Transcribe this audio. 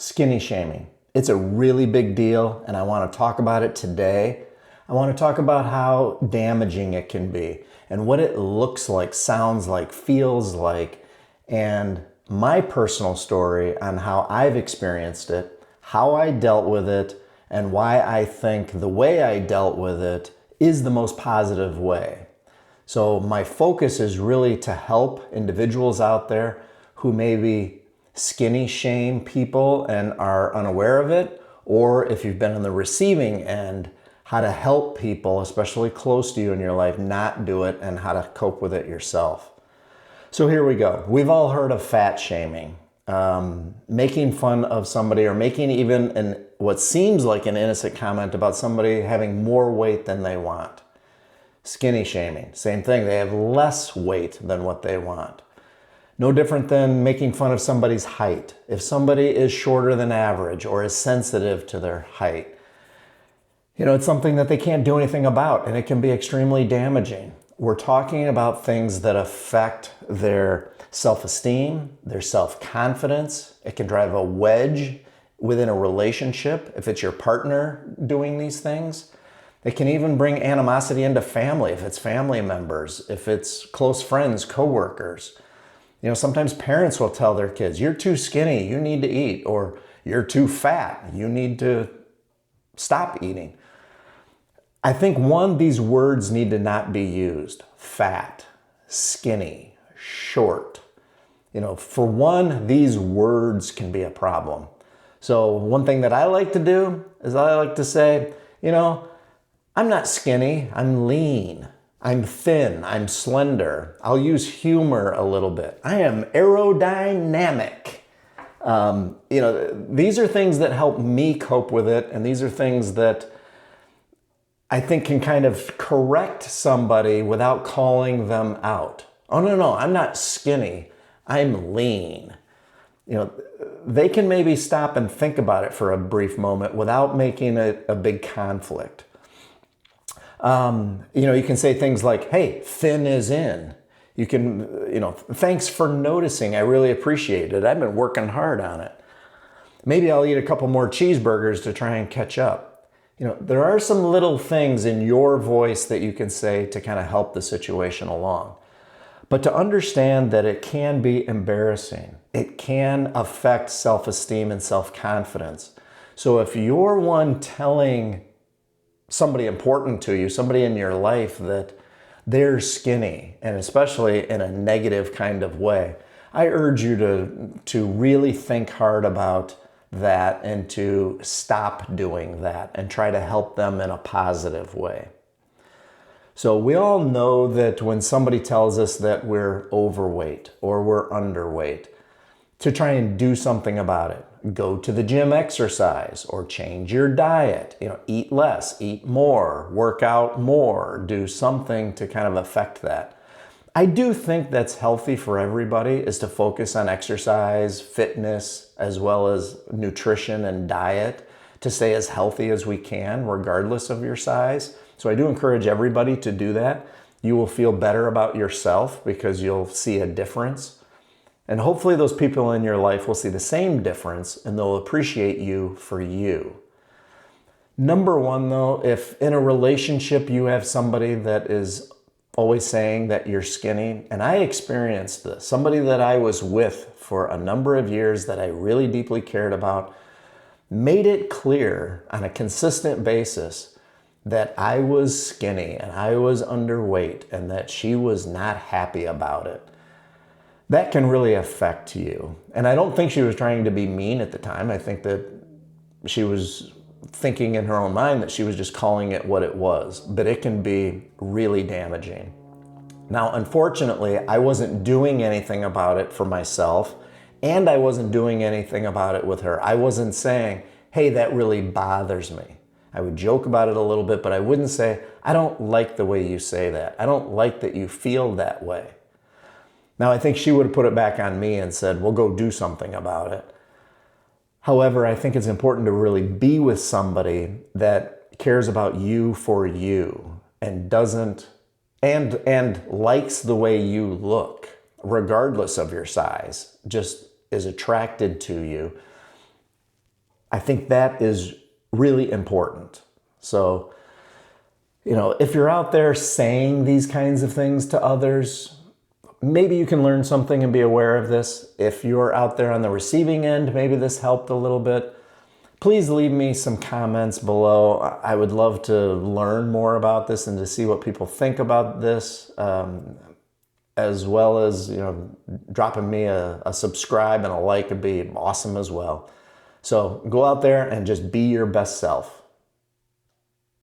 Skinny shaming. It's a really big deal, and I want to talk about it today. I want to talk about how damaging it can be and what it looks like, sounds like, feels like, and my personal story on how I've experienced it, how I dealt with it, and why I think the way I dealt with it is the most positive way. So my focus is really to help individuals out there who maybe skinny shame people and are unaware of it, or if you've been on the receiving end, how to help people, especially close to you in your life, not do it and how to cope with it yourself. So here we go. We've all heard of fat shaming, making fun of somebody or making even what seems like an innocent comment about somebody having more weight than they want. Skinny shaming, same thing. They have less weight than what they want. No different than making fun of somebody's height. If somebody is shorter than average or is sensitive to their height, it's something that they can't do anything about, and it can be extremely damaging. We're talking about things that affect their self-esteem, their self-confidence. It can drive a wedge within a relationship if it's your partner doing these things. It can even bring animosity into family if it's family members, if it's close friends, coworkers. Sometimes parents will tell their kids, "You're too skinny, you need to eat," or "You're too fat, you need to stop eating." I think these words need to not be used. Fat, skinny, short. For one, these words can be a problem. So one thing that I like to do is I like to say, I'm not skinny, I'm lean. I'm thin, I'm slender. I'll use humor a little bit. I am aerodynamic. These are things that help me cope with it, and these are things that I think can kind of correct somebody without calling them out. Oh, no, I'm not skinny, I'm lean. They can maybe stop and think about it for a brief moment without making it a big conflict. You can say things like, "Hey, thin is in." You can, "Thanks for noticing. I really appreciate it. I've been working hard on it. Maybe I'll eat a couple more cheeseburgers to try and catch up." There are some little things in your voice that you can say to kind of help the situation along. But to understand that it can be embarrassing. It can affect self-esteem and self-confidence. So if you're one telling somebody important to you, somebody in your life, that they're skinny, and especially in a negative kind of way, I urge you to really think hard about that and to stop doing that and try to help them in a positive way. So we all know that when somebody tells us that we're overweight or we're underweight, to try and do something about it. Go to the gym, exercise, or change your diet. Eat less, eat more, work out more, do something to kind of affect that. I do think that's healthy for everybody, is to focus on exercise, fitness, as well as nutrition and diet to stay as healthy as we can, regardless of your size. So I do encourage everybody to do that. You will feel better about yourself because you'll see a difference. And hopefully those people in your life will see the same difference and they'll appreciate you for you. Number one, though, if in a relationship you have somebody that is always saying that you're skinny, and I experienced this, somebody that I was with for a number of years that I really deeply cared about, made it clear on a consistent basis that I was skinny and I was underweight and that she was not happy about it. That can really affect you. And I don't think she was trying to be mean at the time. I think that she was thinking in her own mind that she was just calling it what it was. But it can be really damaging. Now, unfortunately, I wasn't doing anything about it for myself, and I wasn't doing anything about it with her. I wasn't saying, "Hey, that really bothers me." I would joke about it a little bit, but I wouldn't say, "I don't like the way you say that. I don't like that you feel that way." Now, I think she would have put it back on me and said, "Well, go do something about it." However, I think it's important to really be with somebody that cares about you for you and doesn't and likes the way you look, regardless of your size, just is attracted to you. I think that is really important. So, if you're out there saying these kinds of things to others, maybe you can learn something and be aware of this. If you're out there on the receiving end, maybe this helped a little bit. Please leave me some comments below. I would love to learn more about this and to see what people think about this, as well as dropping me a subscribe and a like would be awesome as well. So go out there and just be your best self.